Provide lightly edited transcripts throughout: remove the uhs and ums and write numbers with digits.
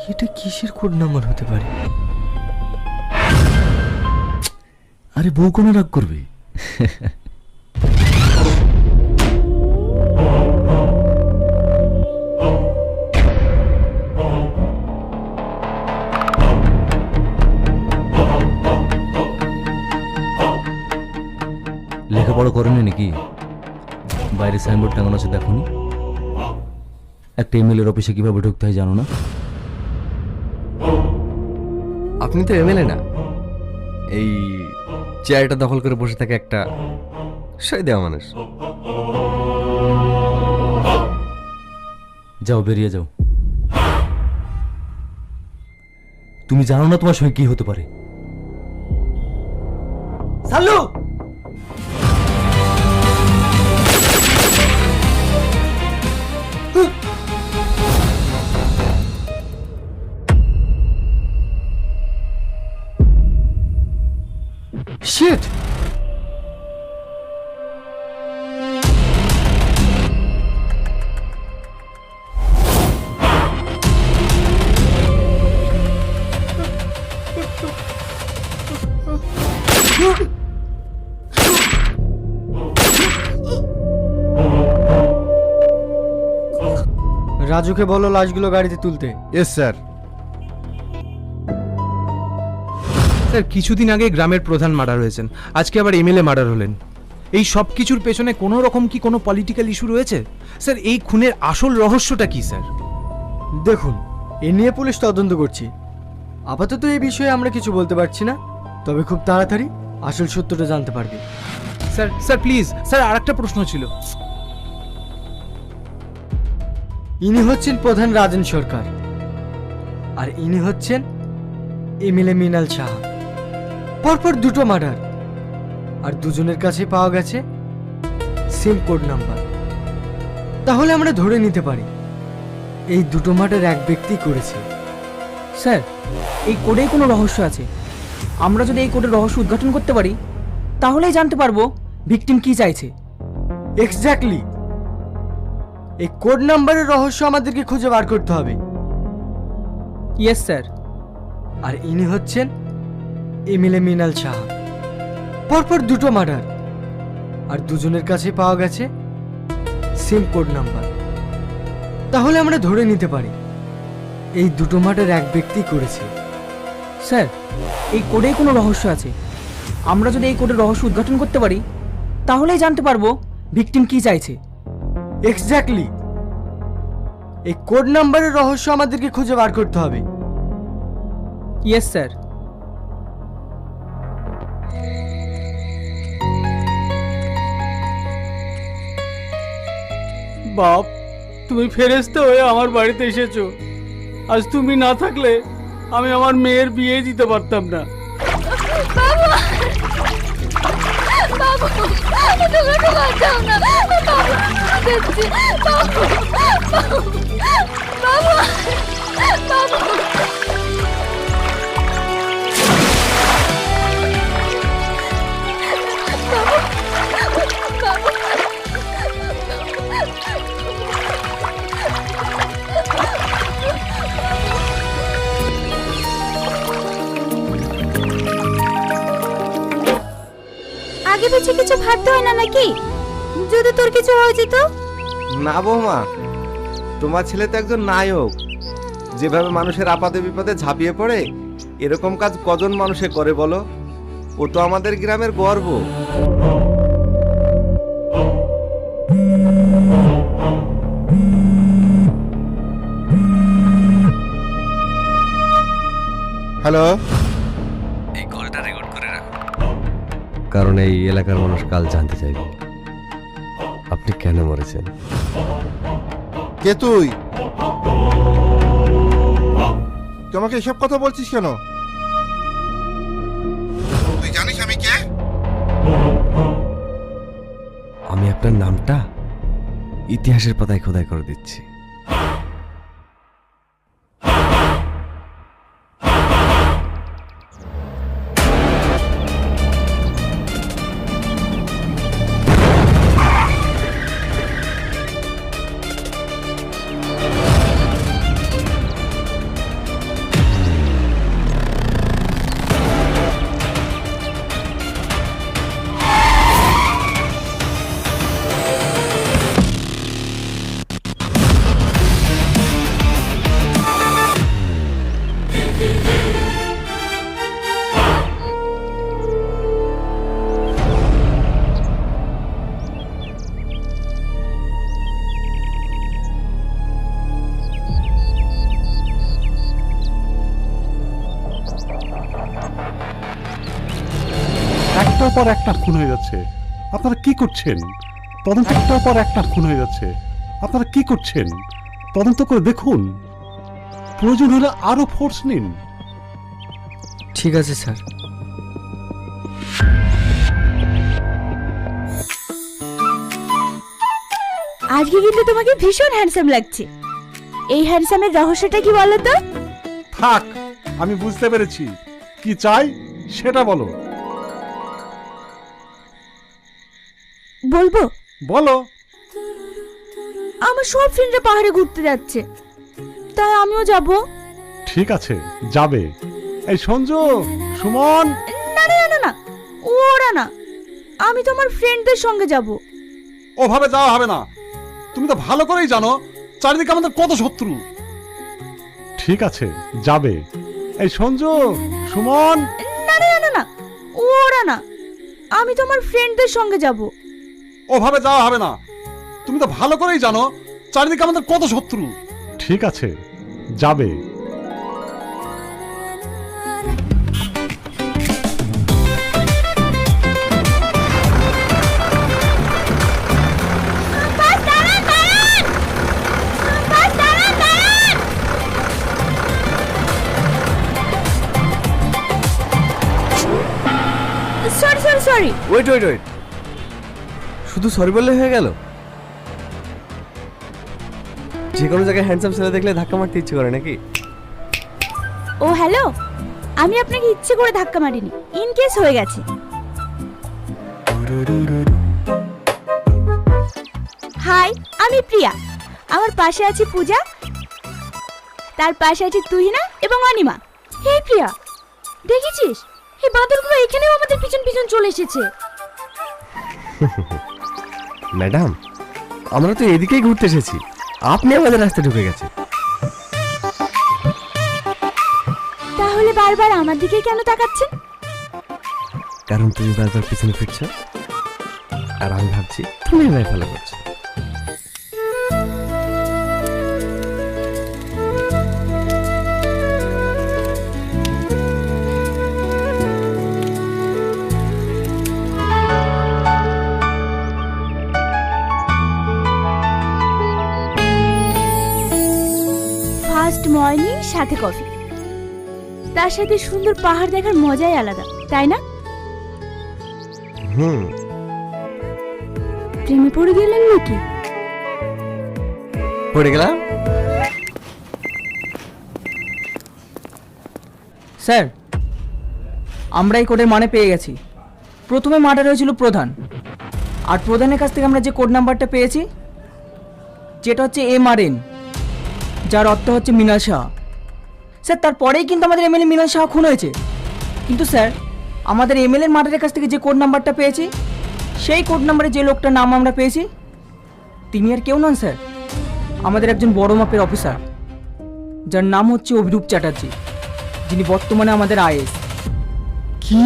এটা কিসের code number হতে পারে? আরে বউ কোনো রাগ করবে? লেখাপড়া করেনি নাকি? বাইরে সাইনবোর্ড টাঙানো আছে দেখোনি? একটা এমএলএর অফিসে কিভাবে ঢুকতে হয় জানো না? আপনি তো এমএলএ না, এই চেয়ারটা দখল করে বসে থাকে একটা সই দেওয়া মানুষ। যাও, বেরিয়ে যাও। তুমি জানো না তোমার সঙ্গে কি হতে পারে? সাল্লু! Shit! রাজুকে বলো লাশগুলো গাড়িতে তুলতে। Yes sir. স্যার, কিছুদিন আগে গ্রামের প্রধান মার্ডার হয়েছেন, আজকে আবার এমএলএ মার্ডার হলেন। এই সব কিছুর পেছনে কোনো রকম কি কোনো পলিটিক্যাল ইস্যু রয়েছে? স্যার, এই খুনের আসল রহস্যটা কি স্যার? দেখুন, এ নিয়ে পুলিশ তদন্ত করছি। আপাতত এই বিষয়ে আমরা কিছু বলতে পারছি না, তবে খুব তাড়াতাড়ি আসল সত্যটা জানতে পারবে। স্যার স্যার প্লিজ স্যার, আর একটা প্রশ্ন ছিল। ইনি হচ্ছেন প্রধান রাজেন সরকার, আর ইনি হচ্ছেন এমএলএ মৃণাল সাহা। পরপর দুটো মার্ডার, আর দুজনের কাছে পাওয়া গেছে সেম কোড নাম্বার। তাহলে আমরা ধরে নিতে পারি এই দুটো মার্ডার এক ব্যক্তি করেছে। স্যার, এই কোডেই কোনো রহস্য আছে। আমরা যদি এই কোডের রহস্য উদ্ঘাটন করতে পারি, তাহলেই জানতে পারবো ভিকটিম কি চাইছে। এক্স্যাক্টলি, এই কোড নাম্বারের রহস্য আমাদেরকে খুঁজে বার করতে হবে। Yes sir. আর ইনি হচ্ছেন এমএলএ মৃণাল সাহা। পরপর দুটো মার্ডার, আর দুজনের কাছে পাওয়া গেছে সেম কোড নাম্বার। তাহলে আমরা ধরে নিতে পারি এই দুটো মার্ডার এক ব্যক্তি করেছে। স্যার, এই কোডেই কোনো রহস্য আছে। আমরা যদি এই কোডের রহস্য উদ্ঘাটন করতে পারি, তাহলেই জানতে পারবো ভিকটিম কি চাইছে। এক্স্যাক্টলি, এই কোড নাম্বারের রহস্য আমাদেরকে খুঁজে বার করতে হবে। Yes sir. বাপ, তুমি ফেরেশতা হয়ে আমার বাড়িতে এসেছো। আজ তুমি না থাকলে আমি আমার মেয়ের বিয়ে দিতে পারতাম না। আগে পিছে কিছু ভাবতে হয় না নাকি? যদি তোর কিছু হয়ে যেত? না বৌমা, তোমার ছেলে তো একজন নায়ক। যেভাবে মানুষের আপদে বিপদে ঝাঁপিয়ে পড়ে, এরকম কাজ কজন মানুষে করে বলো? ও তো আমাদের গ্রামের গর্ব। হ্যালো, এই কলটা রেকর্ড করে রাখুন, কারণ এই এলাকার মানুষ কাল জানতে চাইবে আপনি কেন মরেছেন। কে তুই? তোমাকে এসব কথা বলছিস কেন? তুই জানিস আমি কে? আমি আপনার নামটা ইতিহাসের পাতায় খোদাই করে দিচ্ছি। একটার পর একটা খুন হয়ে যাচ্ছে, আপনারা কি করছেন? তদন্ত একটার পর একটা খুন হয়ে যাচ্ছে, আপনারা কি করছেন? তদন্ত করে দেখুন, প্রয়োজন হলে আরো ফোর্স নিন। ঠিক আছে স্যার। আজকে কিন্তু তোমাকে ভীষণ হ্যান্ডসাম লাগছে। এই হ্যান্ডসামের রহস্যটা কি বলো তো? থাক, আমি বুঝতে পেরেছি কি চাই, সেটা বলো। বলবো? বলো। আমার সব ফ্রেন্ডরা পাহাড়ে ঘুরতে যাচ্ছে, তাই আমিও যাব। ঠিক আছে, যাবে। এই সঞ্জু, সুমন। না না না না, ওরা না, আমি তো আমার ফ্রেন্ডদের সঙ্গে যাব। ওভাবে যাওয়া হবে না, তুমি তো ভালো করেই জানো চারিদিকে আমাদের কত শত্রু। ঠিক আছে, যাবে। এই সঞ্জু, সুমন। না না না না, ওরা না, আমি তো আমার ফ্রেন্ডদের সঙ্গে যাব। ওভাবে যাওয়া হবে না, তুমি তো ভালো করেই জানো চারিদিকে আমাদের কত শত্রু। ঠিক আছে, যাবে। Sorry sorry sorry. Wait wait wait, শুধু সরি বললে হয়ে গেল? যে কোনো জায়গায় হ্যান্ডসাম ছেলে দেখলে ধাক্কা মারতে ইচ্ছে করে নাকি? ও হ্যালো, আমি আপনাকে ইচ্ছে করে ধাক্কা মারিনি, ইন কেস হয়ে গেছে। হাই, আমি প্রিয়া, আমার পাশে আছে পূজা, তার পাশে আছে তুহিনা এবং অনিমা। হে প্রিয়া, দেখেছিস এই বাদরগুলো এখানেও আমাদের পিছন পিছন চলে এসেছে। ম্যাডাম, আমরা তো এদিকেই ঘুরতে এসেছি, আপনি আমাদের রাস্তায় ঢুকে গেছেন। তাহলে বারবার আমার দিকে কেন তাকাচ্ছেন? কারণ তুমি বারবার পিছনে ফিরছো, আর আমি ভাবছি তুমি আমায় ফলো করছো। ফার্স্ট মর্নিং সাথে কফি, তার সাথে সুন্দর পাহাড় দেখার মজাই আলাদা, তাই না? প্রেমে পড়ে গেলেন নাকি? পড়ে গেলাম। স্যার, আমরা এই কোডের মানে পেয়ে গেছি। প্রথমে মার্ডার হয়েছিল প্রধান, আর প্রধানের কাছ থেকে আমরা যে কোড নাম্বারটা পেয়েছি যেটা হচ্ছে MRN, যার অর্থ হচ্ছে মৃণাল সাহা। স্যার, তারপরেই কিন্তু আমাদের MLA মৃণাল সাহা খুন হয়েছে। কিন্তু স্যার, আমাদের MLA এর মার্ডারের কাছ থেকে যে কোড নাম্বারটা পেয়েছি, সেই কোড নাম্বারে যে লোকটার নাম আমরা পেয়েছি তিনি আর কেউ নন স্যার, আমাদের একজন বড় মাপের অফিসার, যার নাম হচ্ছে অভিরূপ চ্যাটার্জি, যিনি বর্তমানে আমাদের IAS। কি?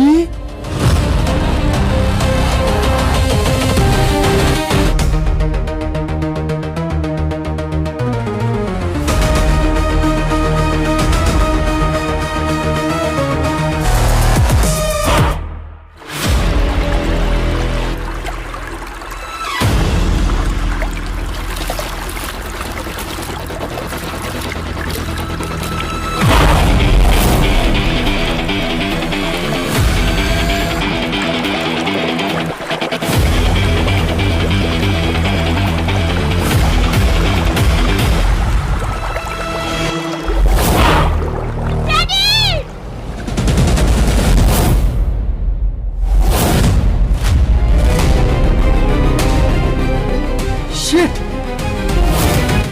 Shit!